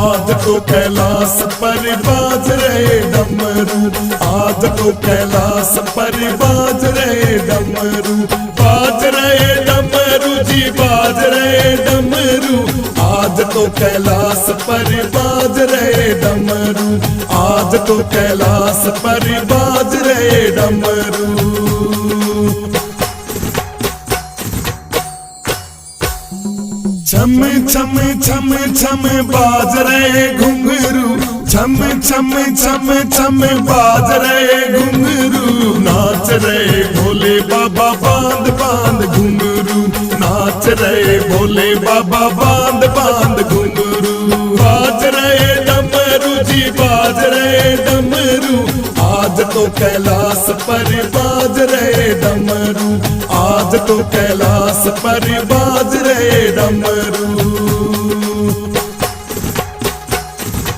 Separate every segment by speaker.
Speaker 1: आज तो कैलाश पर बाज रहे डमरू, आज तो कैलाश पर बाज रहे डमरू, बाज रहे डमरू जी बाज रहे डमरू, आज तो कैलाश पर बाज रहे डमरू, आज तो कैलाश पर बाज रहे डमरू। छम छम छम छम बाज रहे घुंघरू, छम छम छम छम बाज रहे घुंघरू, नाच रहे भोले बाबा बांध बांध घुंघरू, नाच रहे भोले बाबा बांध बांध घुंघरू, बाज रहे डमरू जी बाज रहे डमरू, आज तो कैलाश पर बाज रहे डमरू, आज तो कैलाश पर बाज रहे डमरू।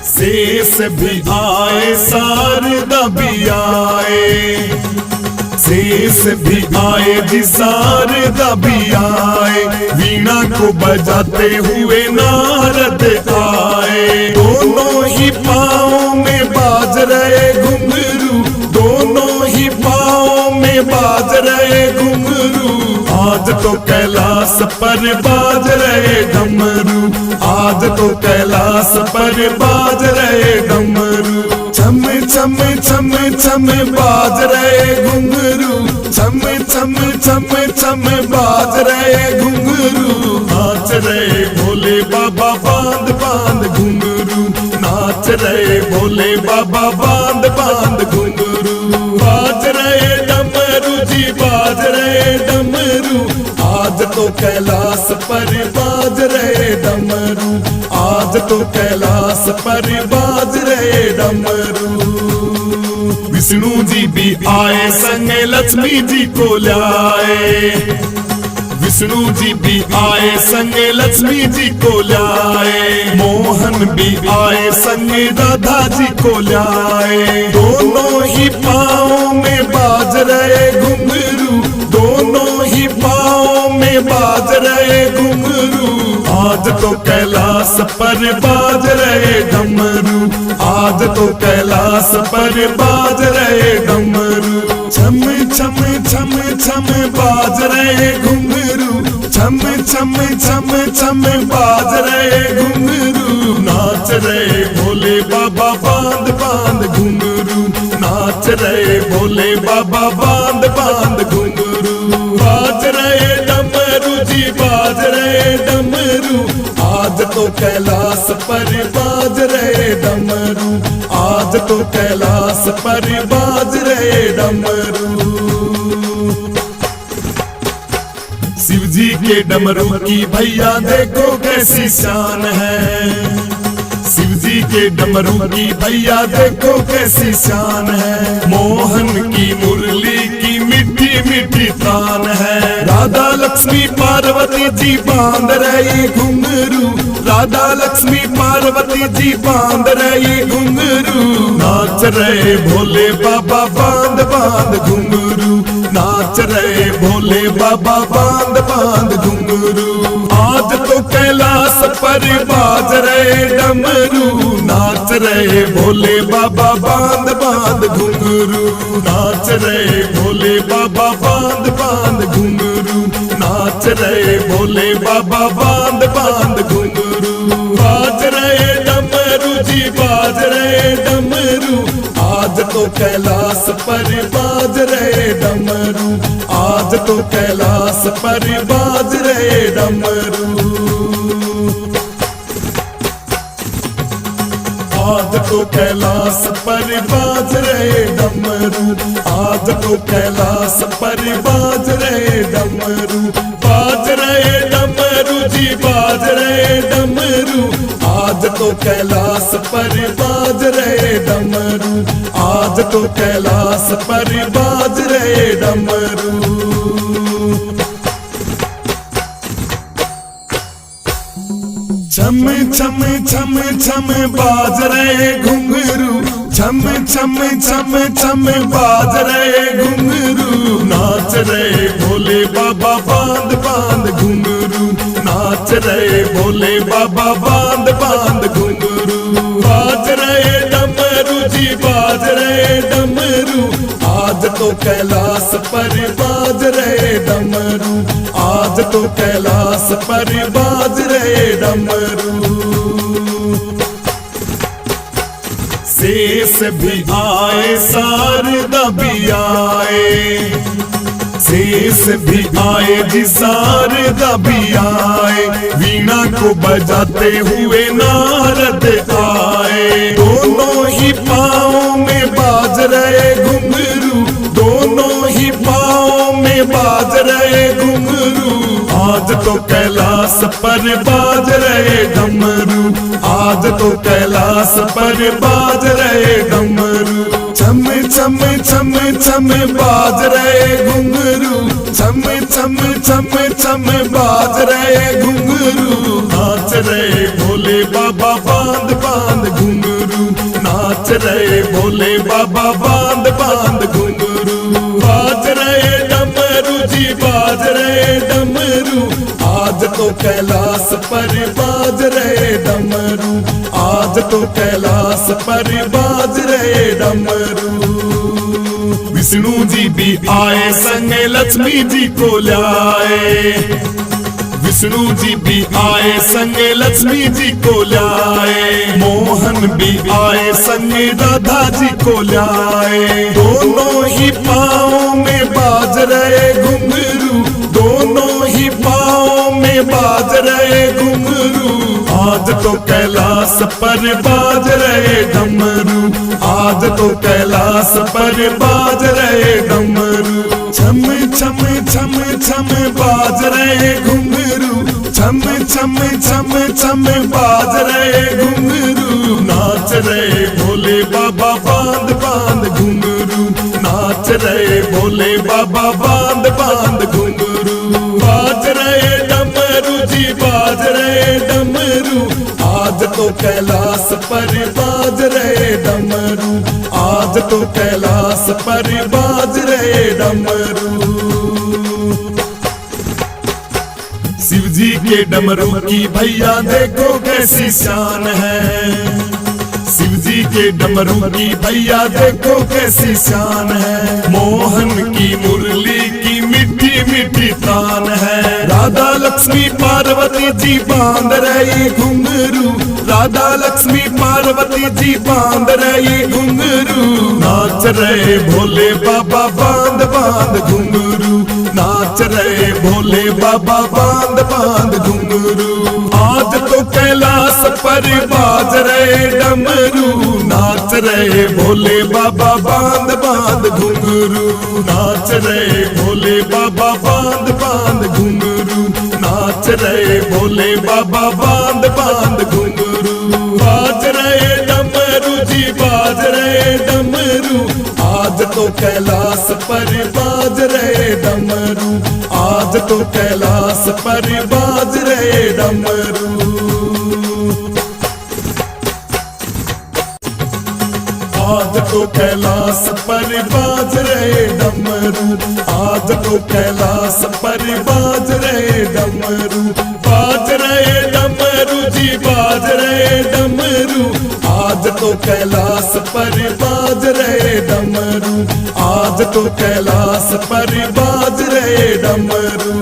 Speaker 1: शेष भी आए शारदा भी आए, शेष भी आए जी शारदा भी आए, वीणा को बजाते हुए नारद आए, दोनों ही पाँव में बाज रहे घुंघरू, दोनों ही पाँव में बाज रहे घुंघरू, आज तो कैलाश पर बाज रहे डमरू, आज तो कैलाश पर बाज रहे डमरू, छम छम छम छम बाज रहे घुंघरू, छम छम छम छम बाज रहे घुंघरू, नाच रहे भोले बाबा बांध बांध घुंघरू, नाच रहे भोले बाबा बांध बांध घुंघरू, बाज रहे डमरू जी बाज रहे डमरू, आज तो कैलाश पर बाज रहे डमरू, आज तो कैलाश पर बाज रहे डमरू। विष्णु जी भी आए संगे लक्ष्मी जी को लाए, विष्णु जी भी आए संगे लक्ष्मी जी को लाए, मोहन भी आए संगे राधा जी को लाए, दोनों ही पाँव में बाज रहे घुंघरू, दोनों ही पाँव में बाज रहे घुंघरू, आज तो कैलाश पर बाज रहे डमरू, आज तो कैलाश पर बाज रहे डमरू, छम छम छम छम बाज रहे घुंघरू, छम छम छम छम बाज रहे घुंघरू, नाच रहे भोले बाबा बांध बांध घुंघरू, नाच रहे भोले बाबा बांध बांध घुंघरू, बाज रहे डमरू जी बाज रहे डमरू, आज तो कैलाश पर बाज रहे डमरू, आज तो कैलाश पर बाज रहे डमरू। शिव जी के डमरू की भैया देखो कैसी शान है, शिव जी के डमरू की भैया देखो कैसी शान है, मोहन की मुरली की मिट्टी मिट्टी तान है, राधा लक्ष्मी पार्वती जी बांध रही घुंघरू, राधा लक्ष्मी पार्वती जी बांध रही घुंघरू, नाच रहे भोले बाबा बांध बांध घुंघरू, नाच रहे भोले बाबा बांध बांध घुंघरू, आज तो कैलाश पर बाज रहे डमरू, नाच रहे भोले बाबा बांध बांध घुंघरू, नाच रहे भोले बाबा बांध बांध घुंघरू, नाच रहे भोले बाबा बांध बांध घुंघरू, बाज रहे डमरू जी बाज रहे डमरू, आज तो कैलाश पर बाज रहे डमरू, आज तो कैलाश पर बाज रहे डमरू, आज तो कैलाश पर बाज रहे डमरू, आज तो कैलाश पर बाज रहे डमरू, बाज रहे डमरू जी बाज रहे डमरू, आज तो कैलाश पर बाज रहे डमरू, आज तो कैलाश पर बाज रहे डमरू। छम छम छम छम बाज रहे घुंघरू, छम छम छम छम बाज रहे घुंघरू, नाच रहे भोले बाबा बांध बांध घुंघरू, नाच रहे भोले बाबा बांध बांध घुंघरू, बाज रहे डमरू जी बाज रहे डमरू, आज तो कैलाश पर बाज रहे डमरू, आज तो कैलाश पर बाज रहे डमरू। शेष भी आए शारदा भी आए, शेष भी आए जी शारदा भी आए, वीणा को बजाते हुए नारद आए। दोनों ही पाँव में बाज रहे घुंघरू, दोनों ही पाँव में बाज रहे घुंघरू, आज तो कैलाश पर बाज रहे डमरू, आज तो कैलाश पर बाज रहे डमरू। छम छम छम छम बाज रहे घुंघरू, छम छम छम छम बाज रहे घुंघरू, नाच रहे भोले बाबा बांध बांध घुंघरू, नाच रहे भोले बाबा बांध बांध घुंघरू। बाज रहे डमरू जी बाज रहे डमरू, आज तो कैलाश पर बाज रहे डमरू, आज तो कैलाश पर बाज रहे डमरू। विष्णु जी भी आए संग लक्ष्मी जी को लाए, विष्णु जी भी आए संग लक्ष्मी जी को लाए, मोहन भी आए संग राधा जी को लाए। दोनों ही पाँव में बाज रहे घुंघरू, दोनों ही पाँव में बाज रहे घुंघरू, आज तो कैलाश पर बाज रहे डमरू, आज तो कैलाश पर बाज रहे डमरू। छम छम छम छम बाज रहे घुंघरू, छम छम छम छम बाज रहे घुंघरू, नाच रहे भोले बाबा बांध बांध घुंघरू, नाच रहे भोले बाबा बांध बांध घुंघरू। बाज रहे डमरू जी बाज रहे डमरू, आज तो कैलाश पर बाज रहे डमरू, आज तो कैलाश पर बाज रहे डमरू। शिव जी के डमरू की भैया देखो कैसी शान है, शिव जी के डमरू की भैया देखो कैसी शान है, मोहन की मुरली की मिट्टी मिट्टी तान है। राधा लक्ष्मी पार्वती जी बांध रही घुंघरू, राधा लक्ष्मी पार्वती जी बांध रही घुंघरू, नाच रहे भोले बाबा बांध बांध घुंघरू, नाच रहे भोले बाबा बांध बांध घुंघरू। आज तो कैलाश पर बाज रहे डमरू, नाच रहे भोले बाबा बांध बांध घुंघरू, नाच रहे भोले बाबा बांध बांध घुंघरू, नाच रहे भोले बाबा बांध बांध घुंघरू। बाज रहे डमरू जी बाज रहे डमरू, आज तो कैलाश पर बाज रहे डमरू, आज तो कैलाश पर बाज रहे डमरू। आज तो कैलाश पर बाज रहे डमरू, आज तो कैलाश पर बाज रहे डमरू। बाज रहे डमरू जी बाज रहे डमरू, आज तो कैलाश पर बाज रहे डमरू, आज तो कैलाश पर बाज रहे डमरू।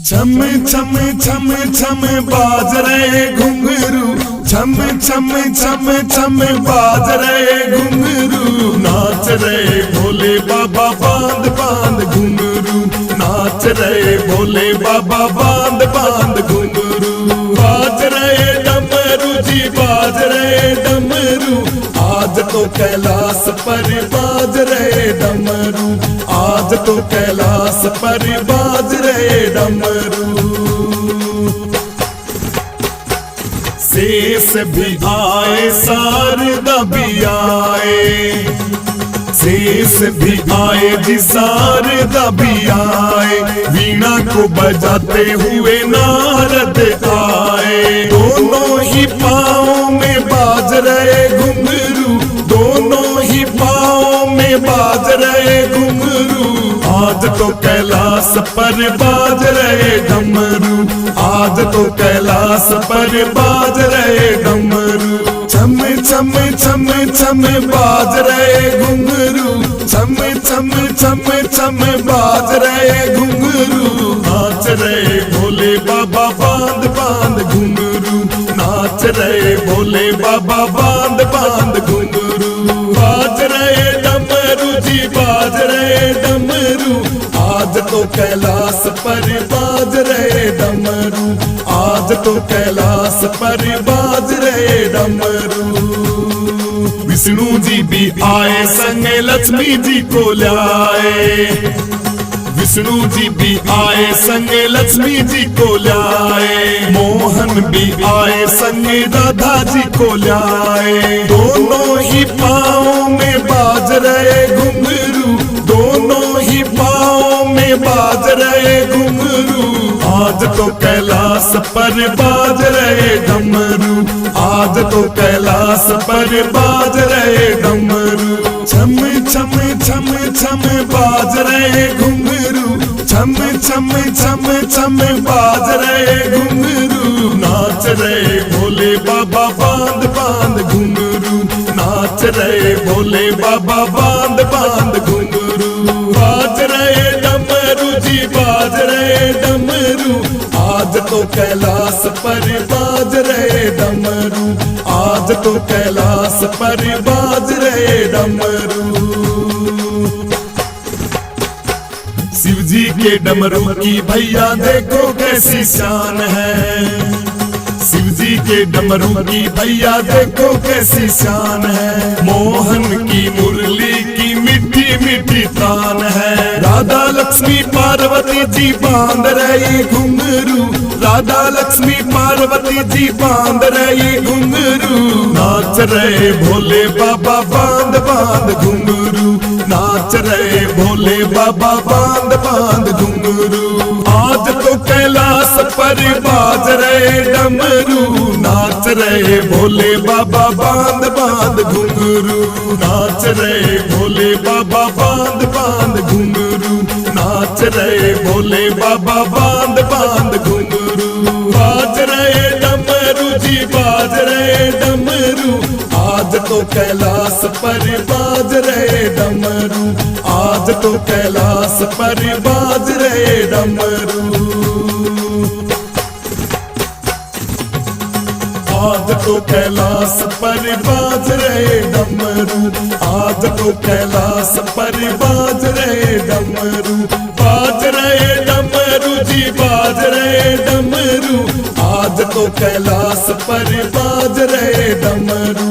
Speaker 1: छम छम छम छम बाज रहे घुंघरू, छम छम छम छम बाज रहे घुंघरू, नाच रहे भोले बाबा बांध बांध घुंघरू, नाच रहे भोले बाबा बांध बांध घुंघरू। बाज रहे डमरू जी बाज रहे डमरू, आज तो कैलाश पर बाज रहे डमरू, आज तो कैलाश पर बाज रहे डमरू। शेष भी आए शारदा भी आए, शेष भी आए जी शारदा भी आए, वीणा को बजाते हुए नारद आए। दोनों ही पाँव में बाज रहे घुंघरू, दोनों ही पाँव में बाज रहे घुंघरू, आज तो कैलाश पर बाज रहे डमरू, आज तो कैलाश पर बाज रहे डमरू। छम छम छम छम बाज रहे घुंघरू, छम छम छम छम बाज रहे घुंघरू। नाच रहे भोले बाबा बांध बांध घुंघरू, नाच रहे भोले बाबा बांध बांध घुंघरू। बाज रहे डमरू जी बाज रहे डमरू, आज तो कैलाश पर बाज रहे डमरू, आज तो कैलाश पर बाज रहे डमरू। विष्णु जी भी आए संग लक्ष्मी जी को लाए, विष्णु जी भी आए संग लक्ष्मी जी को लाए। मोहन भी आए संग राधा जी को लाए। दोनों ही पाँव में बाज रहे घुंघरू, दोनों ही पाँव में बाज रहे घुंघरू। आज तो कैलाश पर बाज रहे डमरू, आज तो कैलाश पर बाज रहे डमरू। छम छम छम छम बाज रहे घुंघरू, छम छम छम छम बाज रहे घुंघरू। नाच रहे भोले बाबा बांध बांध घुंघरू, नाच रहे भोले बाबा बांध बांध घुंघरू। बाज रहे डमरू जी बाज रहे डमरू, आज तो कैलाश पर बाज रहे डमरू, आज तो कैलाश पर बाज रहे डमरू। शिव जी के डमरू की भैया देखो कैसी शान है, शिव जी के डमरू की भैया देखो कैसी शान है। मोहन की मुरली की मिट्टी मिट्टी तान है। राधा लक्ष्मी पार्वती जी बांध रही घुंघरू, राधा लक्ष्मी पार्वती जी बांध रही घुंघरू। नाच रहे भोले बाबा बांध बांध घुंघरू, नाच रहे भोले बाबा बांध बांध घुंघरू। आज तो कैलाश पर बाज रहे डमरू, नाच रहे भोले बाबा बांध बांध घुंघरू, नाच रहे भोले बाबा बांध बांध घुंघरू, नाच रहे भोले बाबा बांध बांध घुंघरू। बाज रहे डमरू जी बाज रहे डमरू, आज तो कैलाश पर बाज रहे डमरू, आज तो कैलाश पर बाज रहे डमरू। आज तो कैलाश पर बाज रहे डमरू, आज तो कैलाश पर बाज रहे डमरू। बाज रहे डमरू जी बाज रहे डमरू, आज तो कैलाश पर बाज रहे डमरू,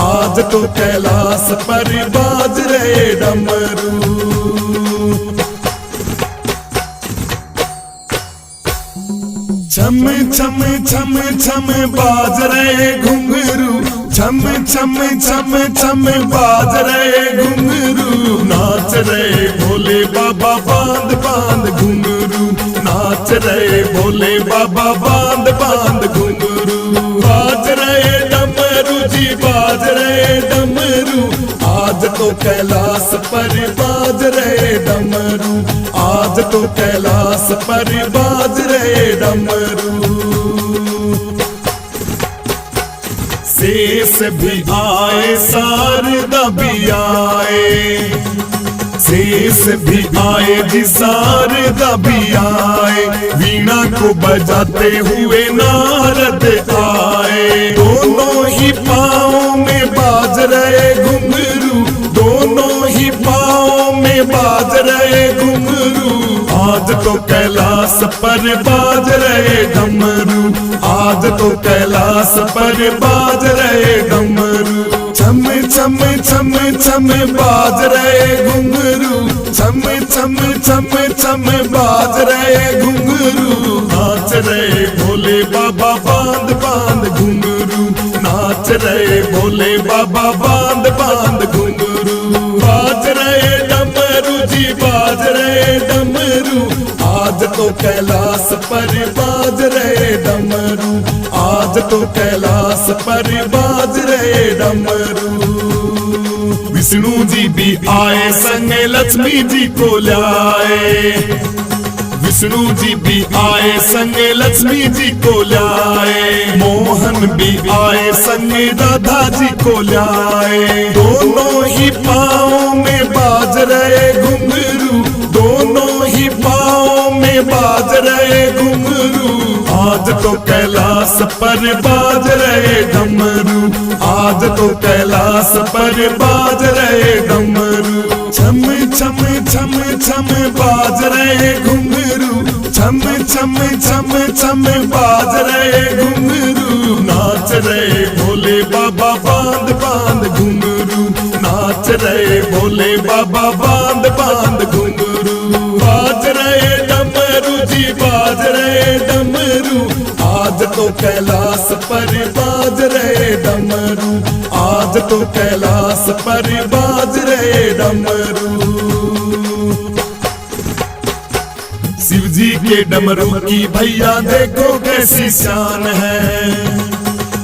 Speaker 1: आज तो कैलाश पर बाज रहे डमरू। छम छम छम छम बाज रहे घुंघरू, छम छम छम छम बाज रहे घुंघरू। नाच रहे भोले बाबा बांध बांध घुंघरू, नाच रहे भोले बाबा बांध बांध घुंघरू। बाज रहे डमरू जी बाज रहे डमरू, आज तो कैलाश पर बाज रहे डमरू, आज तो कैलाश पर बाज रहे डमरू। शेष भी आए शारदा भी आए, शेष भी आए जी शारदा भी आए। वीणा को बजाते हुए नारद आए। दोनों ही पाँव में बाज रहे घुंघरू, दोनों ही पाँव में बाज रहे घुंघरू। आज तो कैलाश पर बाज रहे डमरू, आज तो कैलाश पर बाज रहे डमरू। छम छम छम छम बाज रहे घुंघरू, छम छम छम छम बाज रहे घुंघरू। नाच रहे भोले बाबा बांध बांध घुंघरू, नाच रहे भोले बाबा बांध बांध घुंघरू। बाज रहे डमरू जी बाज रहे डमरू, आज तो कैलाश पर बाज रहे डमरू, आज तो कैलाश पर बाज रहे डमरू। विष्णु जी भी आए संग लक्ष्मी जी को लाए। विष्णु जी भी आए संग लक्ष्मी जी को लाए। मोहन भी आए संग राधा जी को लाए। दोनों ही पाँव में बाज रहे घुंघरू, दोनों ही पाँव में बाज रहे घुंघरू। आज तो कैलाश पर बाज रहे डमरू, आज तो कैलाश पर बाज रहे डमरू। छम छम छम छम बाज रहे घुंघरू, छम छम छम छम बाज रहे घुंघरू। नाच रहे भोले बाबा बांध बांध घुंघरू, नाच रहे भोले बाबा बांध बांध घुंघरू। बाज रहे डमरू जी बाज रहे डमरू, आज तो कैलाश पर बाज रहे डमरू, आज तो कैलाश पर बाज रहे डमरू। शिव जी के डमरू की भैया देखो कैसी शान है।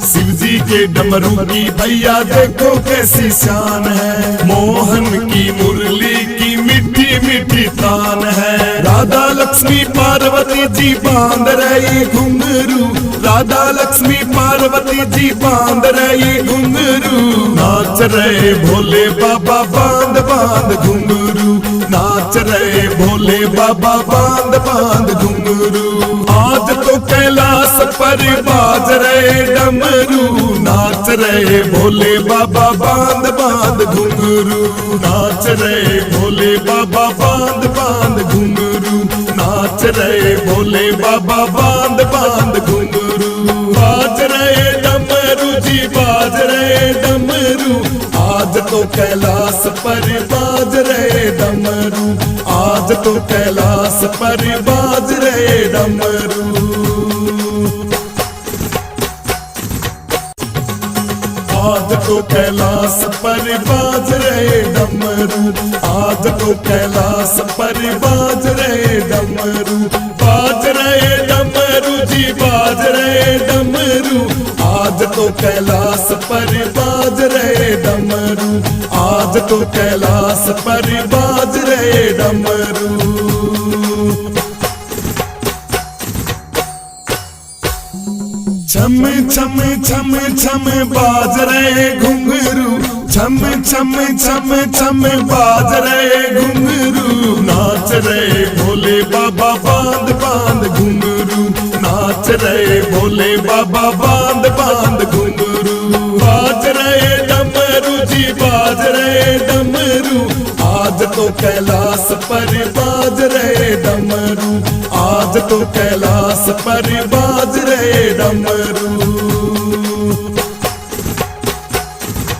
Speaker 1: शिव जी के डमरू की भैया देखो कैसी शान है। मोहन की मुरली की मिट्टी मिट्टी तान है। राधा लक्ष्मी पार्वती जी बांध रही घुंघरू, राधा लक्ष्मी पार्वती जी बांध रही घुंघरू। नाच रहे भोले बाबा बांध बांध घुंघरू, नाच रहे भोले बाबा बांध बांध घुंघरू। आज तो कैलाश पर बाज रहे डमरू, नाच रहे भोले बाबा बांध बांध घुंघरू, नाच रहे भोले बाबा बांध बांध घुंघरू, नाच रहे भोले बाबा बांध बांध घुंघरू। बाज रहे डमरू जी बाज रहे डमरू, आज तो कैलाश पर बाज रहे डमरू, आज तो कैलाश पर बाज रहे डमरू। आज तो कैलाश पर बाज रहे डमरू, आज तो कैलाश पर बाज रहे डमरू। बाज रहे डमरू जी बाज रहे डमरू, आज तो कैलाश पर बाज रहे डमरू, आज तो कैलाश पर बाज रहे डमरू। छम छम छम छम बाज रहे घुंघरू, छम छम छम छम बाज रहे घुंघरू। नाच रहे भोले बाबा बांध बांध घुंघरू, नाच रहे भोले बाबा बांध बांध घुंघरू। बाज रहे डमरू जी बाज रहे डमरू, आज तो कैलाश पर बाज रहे डमरू, आज तो कैलाश पर बाज रहे डमरू।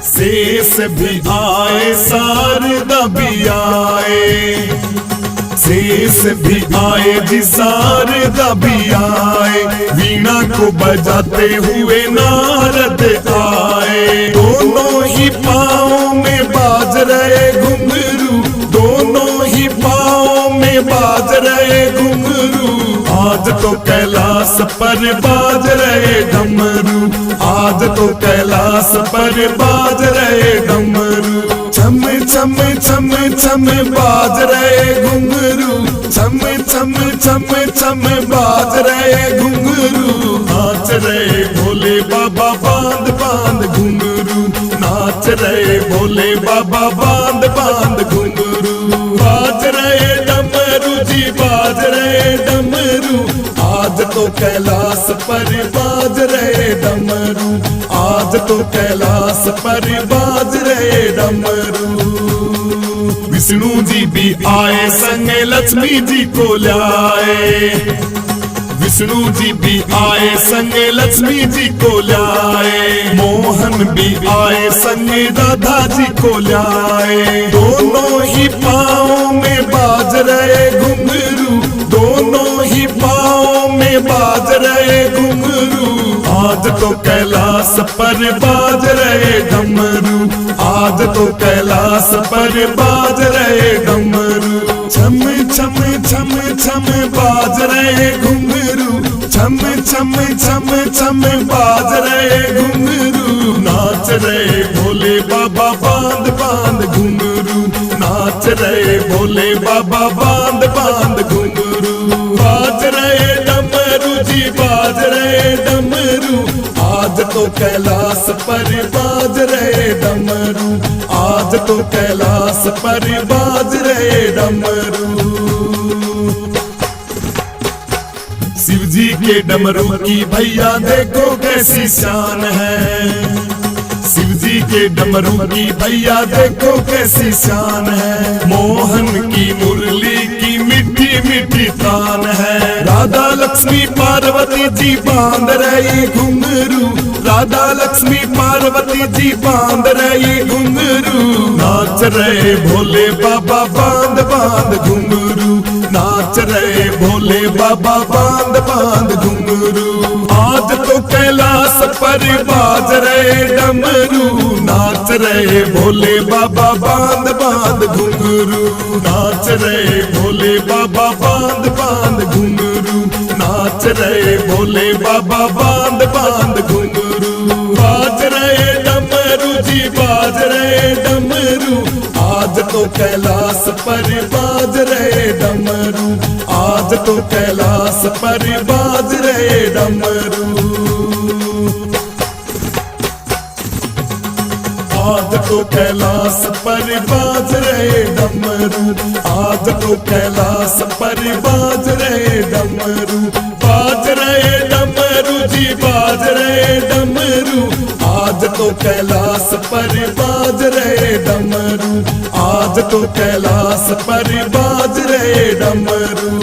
Speaker 1: शेष भी आए शारदा भी आए, शेष भी आए जी शारदा भी आए। वीणा को बजाते हुए नारद आए। दोनों ही पाँव में बाज रहे घुंघरू, दोनों ही पाँव में बाज रहे घुंघरू। आज तो कैलाश पर बाज रहे डमरू, आज तो कैलाश पर बाज रहे डमरू। छम छम छम छम बाज रहे घुंघरू, छम छम छम छम बाज रहे घुंघरू। नाच रहे भोले बाबा बांध बांध घुंघरू, नाच रहे भोले बाबा बांध बांध घुंघरू। बाज रहे डमरू जी बाज रहे डमरू, आज तो कैलाश पर बाज रहे डमरू, आज तो कैलाश पर बाज रहे डमरू। विष्णु जी भी आए संग लक्ष्मी जी को लाए। विष्णु जी भी आए संग लक्ष्मी जी को लाए। मोहन भी आए संग राधा जी को लाए। दोनों ही पाँव में बाज रहे घुंघरू, दोनों ही पाँव में बाज रहे घुंघरू। आज तो कैलाश पर बाज रहे डमरू, आज तो कैलाश पर बाज रहे डमरू। छम छम छम छम बाज रहे घुंघरू, छम छम छम छम बाज रहे घुंघरू। नाच रहे भोले बाबा बांध बांध रहे भोले बाबा बांध बांध घुंघरू। बाज रहे डमरू जी बाज रहे डमरू, आज तो कैलाश पर बाज रहे डमरू, आज तो कैलाश पर बाज रहे डमरू। शिव जी के डमरू की भैया देखो कैसी शान है, शिव जी के डमरू की भैया देखो कैसी शान है। मोहन की मुरली की मिट्टी मिट्टी तान है। राधा लक्ष्मी पार्वती जी बांध रही घुंघरू, राधा लक्ष्मी पार्वती जी बांध रही घुंघरू। नाच रहे भोले बाबा बांध बांध घुंघरू, नाच रहे भोले बाबा बांध बांध घुंघरू। आज तो कैलाश पर बाज रहे डमरू, नाच रहे भोले बाबा बांध बांध घुंघरू, नाच रहे भोले बाबा बांध बांध घुंघरू, नाच रहे भोले बाबा बांध बांध घुंघरू। बाज रहे डमरू जी बाज रहे डमरू, आज तो कैलाश पर बाज रहे डमरू, आज तो कैलाश पर बाज रहे डमरू। आज तो कैलाश पर बाज रहे डमरू, आज तो कैलाश पर बाज रहे डमरू। बाज रहे डमरू जी बाज रहे डमरू, आज तो कैलाश पर बाज रहे डमरू, आज तो कैलाश पर बाज रहे डमरू।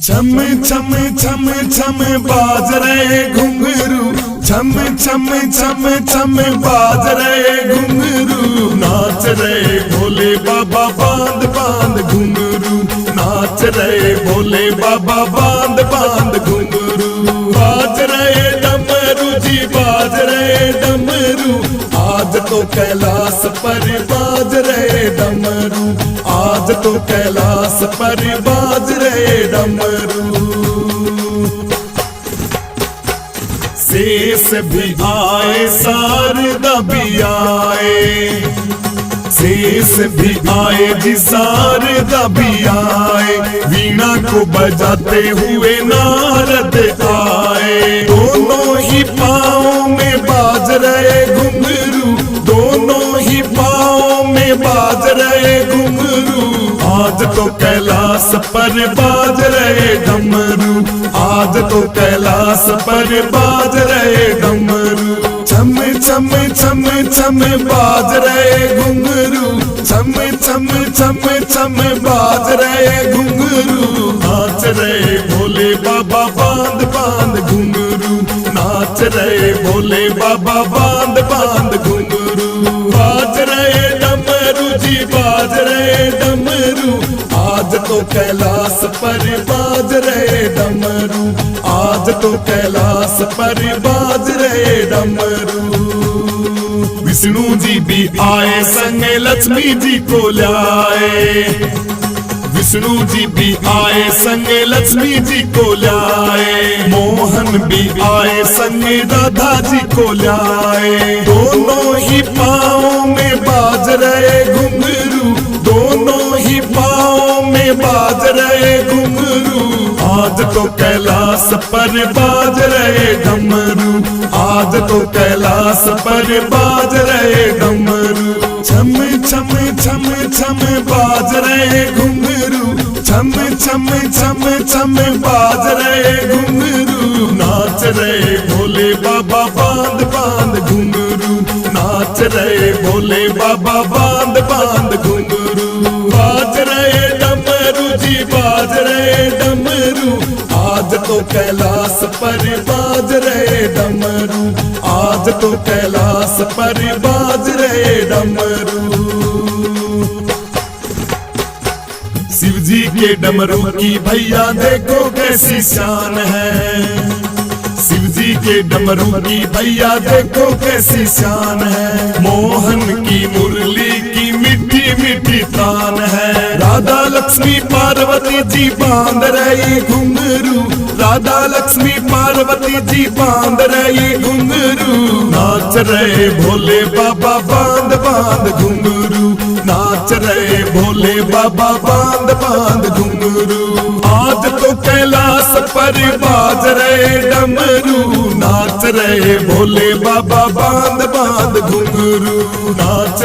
Speaker 1: छम छम छम छम बाज रहे घुंघरू, छम छम छम छम बाज रहे घुंघरू। नाच रहे भोले बाबा बांध बांध घुंघरू, नाच रहे भोले बाबा बांध बांध घुंघरू। बाज रहे डमरू जी बाज रहे डमरू, आज तो कैलाश पर बाज रहे डमरू, आज तो कैलाश पर बाज रहे डमरू। शेष भी आए शारदा भी आए, शेष भी आए जी शारदा भी आए। वीणा को बजाते हुए नारद आए, दोनों ही पाँव में बाज रहे घुंघरू, दोनों ही पाँव में बाज रहे घुंघरू। आज तो कैलाश पर बाज रहे डमरू, आज तो कैलाश पर बाज रहे डमरू। छम छम छम छम बाज रहे घुंघरू, छम छम छम छम बाज रहे घुंघरू। नाच रहे भोले बाबा बांध बांध घुंघरू, नाच रहे भोले बाबा बांध बांध घुंघरू। बाज रहे डमरू जी बाज रहे डमरू, आज तो कैलाश पर बाज रहे डमरू, आज तो कैलाश पर बाज रहे डमरू। विष्णु जी भी आए संग लक्ष्मी जी को लाए, विष्णु जी भी आए संग लक्ष्मी जी को लाए। मोहन भी आए संग राधा जी को लाए, दोनों ही पाँव में बाज रहे घुंघरू, दोनों ही पाँव में बाज रहे घुंघरू। आज तो कैलाश पर बाज रहे डमरू, आज तो कैलाश पर बाज रहे डमरू। छम छम छम छम बाज रहे घुंघरू, छम छम छम छम बाज रहे घुंघरू। नाच रहे भोले बाबा बांध बांध घुंघरू, नाच रहे भोले बाबा बांध बांध घुंघरू। बाज रहे डमरू जी बाज रहे डमरू, आज तो कैलाश पर बाज रहे डमरू, आज तो कैलाश पर बाज रहे डमरू। शिव जी के डमरू की भैया देखो कैसी शान है, शिव जी के डमरू की भैया देखो कैसी शान है। मोहन की मुरली की मिट्टी मिट्टी तान है। राधा लक्ष्मी पार्वती जी बांध रहे घुंघरू, राधा लक्ष्मी पार्वती जी बांध रहे घुंघरू, नाच रहे भोले बाबा बांध बांध घुंघरू, नाच रहे भोले बाबा बांध बांध घुंघरू। आज तो कैलाश पर बाज रहे डमरू, नाच रहे भोले बाबा बांध बांध घुंघरू, नाच